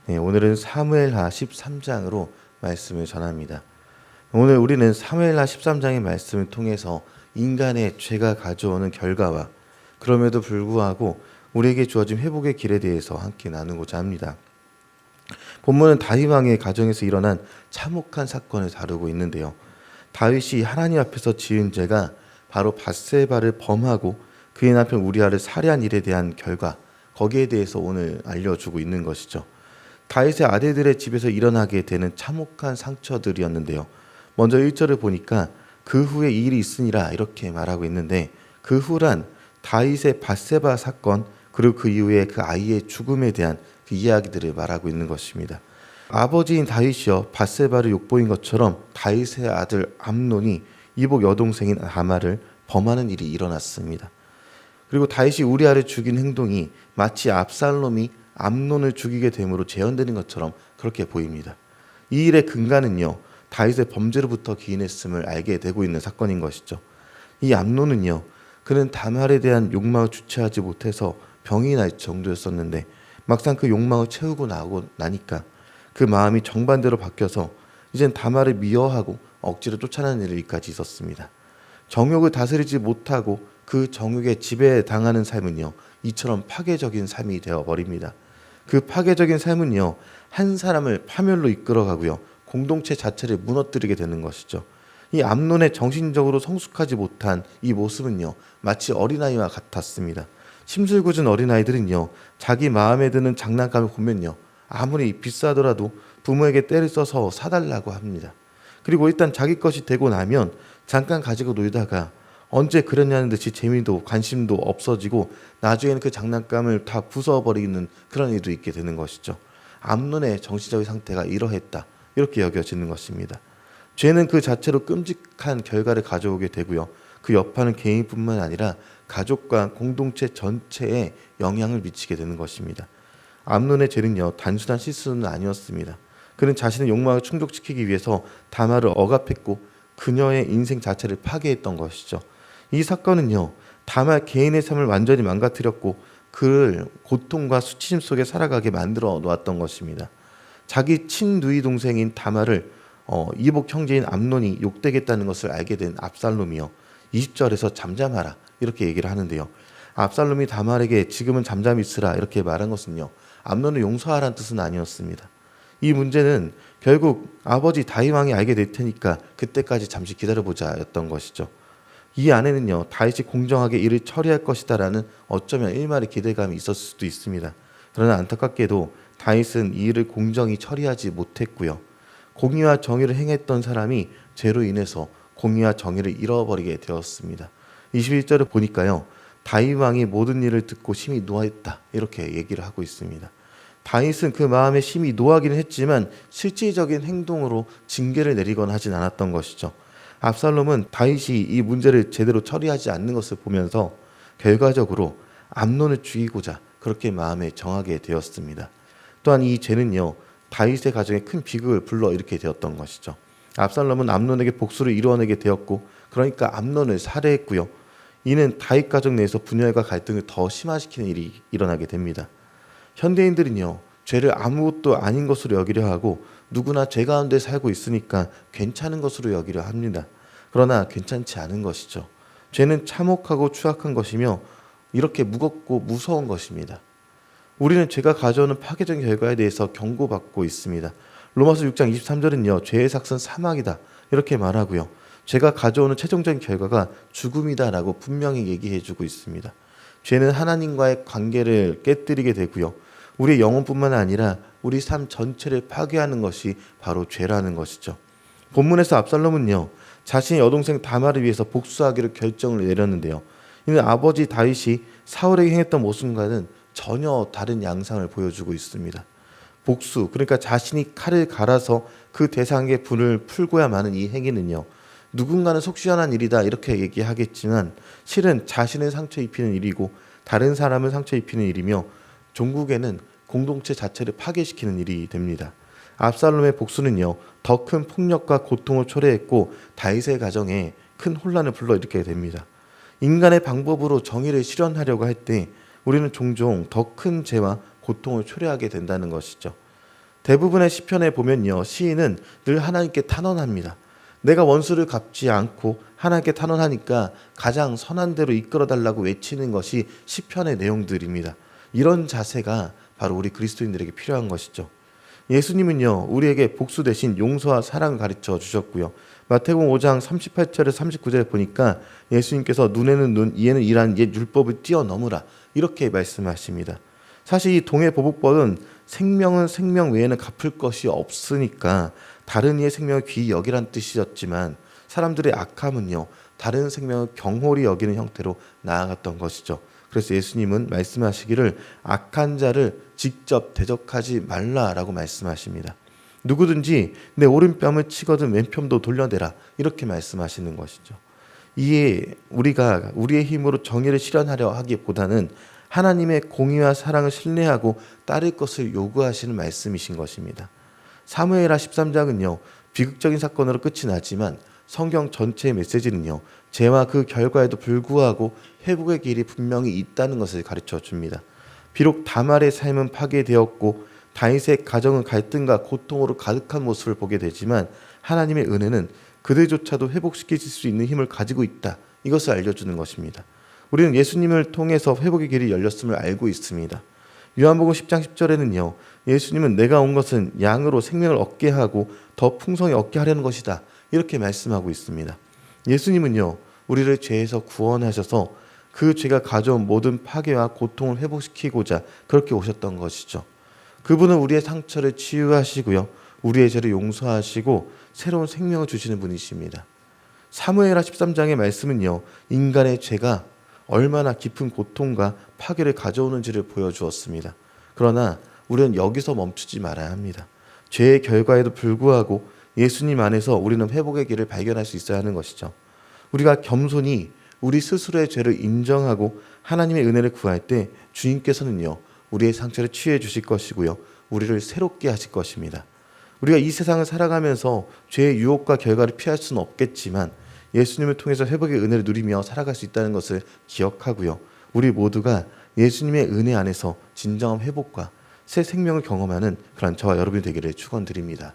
네, 오늘은 사무엘하 13장으로 말씀을 전합니다. 오늘 우리는 사무엘하 13장의 말씀을 통해서 인간의 죄가 가져오는 결과와 그럼에도 불구하고 우리에게 주어진 회복의 길에 대해서 함께 나누고자 합니다. 본문은 다윗 왕의 가정에서 일어난 참혹한 사건을 다루고 있는데요. 다윗이 하나님 앞에서 지은 죄가 바로 밧세바를 범하고 그의 남편 우리아를 살해한 일에 대한 결과, 거기에 대해서 오늘 알려주고 있는 것이죠. 다윗의 아들들의 집에서 일어나게 되는 참혹한 상처들이었는데요. 먼저 1절을 보니까 그 후에 이 일이 있으니라 이렇게 말하고 있는데, 그 후란 다윗의 밧세바 사건 그리고 그 이후에 그 아이의 죽음에 대한 그 이야기들을 말하고 있는 것입니다. 아버지인 다윗이여 밧세바를 욕보인 것처럼 다윗의 아들 암논이 이복 여동생인 다말을 범하는 일이 일어났습니다. 그리고 다윗이 우리아를 죽인 행동이 마치 압살롬이 암논을 죽이게 됨으로 재현되는 것처럼 그렇게 보입니다. 이 일의 근간은요, 다윗의 범죄로부터 기인했음을 알게 되고 있는 사건인 것이죠. 이 암논은요, 그는 다말에 대한 욕망을 주체하지 못해서 병이 날 정도였었는데 막상 그 욕망을 채우고 나고 나니까 그 마음이 정반대로 바뀌어서 이젠 다말을 미워하고 억지로 쫓아내는 일까지 있었습니다. 정욕을 다스리지 못하고 그 정욕에 지배당하는 삶은요, 이처럼 파괴적인 삶이 되어버립니다. 그 파괴적인 삶은요, 한 사람을 파멸로 이끌어가고요, 공동체 자체를 무너뜨리게 되는 것이죠. 이 암논의 정신적으로 성숙하지 못한 이 모습은요, 마치 어린아이와 같았습니다. 심술궂은 어린아이들은요, 자기 마음에 드는 장난감을 보면요, 아무리 비싸더라도 부모에게 떼를 써서 사달라고 합니다. 그리고 일단 자기 것이 되고 나면 잠깐 가지고 놀다가 언제 그랬냐는 듯이 재미도 관심도 없어지고 나중에는 그 장난감을 다 부숴버리는 그런 일도 있게 되는 것이죠. 암논의 정신적인 상태가 이러했다, 이렇게 여겨지는 것입니다. 죄는 그 자체로 끔찍한 결과를 가져오게 되고요, 그 여파는 개인뿐만 아니라 가족과 공동체 전체에 영향을 미치게 되는 것입니다. 암논의 죄는요, 단순한 실수는 아니었습니다. 그는 자신의 욕망을 충족시키기 위해서 다말을 억압했고 그녀의 인생 자체를 파괴했던 것이죠. 이 사건은요, 다말 개인의 삶을 완전히 망가뜨렸고 그를 고통과 수치심 속에 살아가게 만들어 놓았던 것입니다. 자기 친누이 동생인 다말을 이복 형제인 암논이 욕되겠다는 것을 알게 된 압살롬이요, 20절에서 잠잠하라 이렇게 얘기를 하는데요. 압살롬이 다말에게 지금은 잠잠히 있으라 이렇게 말한 것은요, 암논을 용서하라는 뜻은 아니었습니다. 이 문제는 결국 아버지 다윗 왕이 알게 될 테니까 그때까지 잠시 기다려보자 였던 것이죠. 이 안에는요, 다윗이 공정하게 일을 처리할 것이다라는 어쩌면 일말의 기대감이 있었을 수도 있습니다. 그러나 안타깝게도 다윗은 이 일을 공정히 처리하지 못했고요, 공의와 정의를 행했던 사람이 죄로 인해서 공의와 정의를 잃어버리게 되었습니다. 21절을 보니까요, 다윗 왕이 모든 일을 듣고 심히 노하였다 이렇게 얘기를 하고 있습니다. 다윗은 그 마음에 심히 노하기는 했지만 실질적인 행동으로 징계를 내리거나 하진 않았던 것이죠. 압살롬은 다윗이 이 문제를 제대로 처리하지 않는 것을 보면서 결과적으로 암논을 죽이고자 그렇게 마음에 정하게 되었습니다. 또한 이 죄는요, 다윗의 가정에 큰 비극을 불러일으키게 되었던 것이죠. 압살롬은 암논에게 복수를 이루어내게 되었고, 그러니까 암논을 살해했고요, 이는 다윗 가정 내에서 분열과 갈등을 더 심화시키는 일이 일어나게 됩니다. 현대인들은요, 죄를 아무것도 아닌 것으로 여기려 하고 누구나 죄 가운데 살고 있으니까 괜찮은 것으로 여기려 합니다. 그러나 괜찮지 않은 것이죠. 죄는 참혹하고 추악한 것이며 이렇게 무겁고 무서운 것입니다. 우리는 죄가 가져오는 파괴적인 결과에 대해서 경고받고 있습니다. 로마서 6장 23절은요, 죄의 삭은 사망이다 이렇게 말하고요, 죄가 가져오는 최종적인 결과가 죽음이다라고 분명히 얘기해주고 있습니다. 죄는 하나님과의 관계를 깨뜨리게 되고요, 우리의 영혼뿐만 아니라 우리 삶 전체를 파괴하는 것이 바로 죄라는 것이죠. 본문에서 압살롬은요, 자신의 여동생 다말을 위해서 복수하기로 결정을 내렸는데요, 이는 아버지 다윗이 사울에게 행했던 모습과는 전혀 다른 양상을 보여주고 있습니다. 복수, 그러니까 자신이 칼을 갈아서 그 대상의 분을 풀고야 마는 이 행위는요, 누군가는 속 시원한 일이다 이렇게 얘기하겠지만 실은 자신을 상처 입히는 일이고 다른 사람을 상처 입히는 일이며 종국에는 공동체 자체를 파괴시키는 일이 됩니다. 압살롬의 복수는요, 더 큰 폭력과 고통을 초래했고 다윗의 가정에 큰 혼란을 불러일으키게 됩니다. 인간의 방법으로 정의를 실현하려고 할 때 우리는 종종 더 큰 죄와 고통을 초래하게 된다는 것이죠. 대부분의 시편에 보면요, 시인은 늘 하나님께 탄원합니다. 내가 원수를 갚지 않고 하나님께 탄원하니까 가장 선한 대로 이끌어 달라고 외치는 것이 시편의 내용들입니다. 이런 자세가 바로 우리 그리스도인들에게 필요한 것이죠. 예수님은요, 우리에게 복수 대신 용서와 사랑을 가르쳐 주셨고요. 마태복음 5장 38절에서 39절에 보니까 예수님께서 눈에는 눈, 이에는 이라는 옛 율법을 뛰어넘으라 이렇게 말씀하십니다. 사실 이 동해보복법은 생명은 생명 외에는 갚을 것이 없으니까 다른 이의 생명을 귀히 여기란 뜻이었지만 사람들의 악함은요, 다른 생명을 경홀히 여기는 형태로 나아갔던 것이죠. 그래서 예수님은 말씀하시기를 악한 자를 직접 대적하지 말라라고 말씀하십니다. 누구든지 내 오른뺨을 치거든 왼편도 돌려내라 이렇게 말씀하시는 것이죠. 이에 우리가 우리의 힘으로 정의를 실현하려 하기보다는 하나님의 공의와 사랑을 신뢰하고 따를 것을 요구하시는 말씀이신 것입니다. 사무엘하 13장은요, 비극적인 사건으로 끝이 나지만 성경 전체의 메시지는요, 죄와 그 결과에도 불구하고 회복의 길이 분명히 있다는 것을 가르쳐 줍니다. 비록 다말의 삶은 파괴되었고 다윗의 가정은 갈등과 고통으로 가득한 모습을 보게 되지만 하나님의 은혜는 그들조차도 회복시킬 수 있는 힘을 가지고 있다. 이것을 알려주는 것입니다. 우리는 예수님을 통해서 회복의 길이 열렸음을 알고 있습니다. 요한복음 10장 10절에는요. 예수님은 내가 온 것은 양으로 생명을 얻게 하고 더 풍성히 얻게 하려는 것이다. 이렇게 말씀하고 있습니다. 예수님은요. 우리를 죄에서 구원하셔서 그 죄가 가져온 모든 파괴와 고통을 회복시키고자 그렇게 오셨던 것이죠. 그분은 우리의 상처를 치유하시고요. 우리의 죄를 용서하시고 새로운 생명을 주시는 분이십니다. 사무엘하 13장의 말씀은요. 인간의 죄가 얼마나 깊은 고통과 파괴를 가져오는지를 보여주었습니다. 그러나 우리는 여기서 멈추지 말아야 합니다. 죄의 결과에도 불구하고 예수님 안에서 우리는 회복의 길을 발견할 수 있어야 하는 것이죠. 우리가 겸손히 우리 스스로의 죄를 인정하고 하나님의 은혜를 구할 때 주님께서는요. 우리의 상처를 치유해 주실 것이고요. 우리를 새롭게 하실 것입니다. 우리가 이 세상을 살아가면서 죄의 유혹과 결과를 피할 수는 없겠지만 예수님을 통해서 회복의 은혜를 누리며 살아갈 수 있다는 것을 기억하고요. 우리 모두가 예수님의 은혜 안에서 진정한 회복과 새 생명을 경험하는 그런 저와 여러분이 되기를 축원드립니다.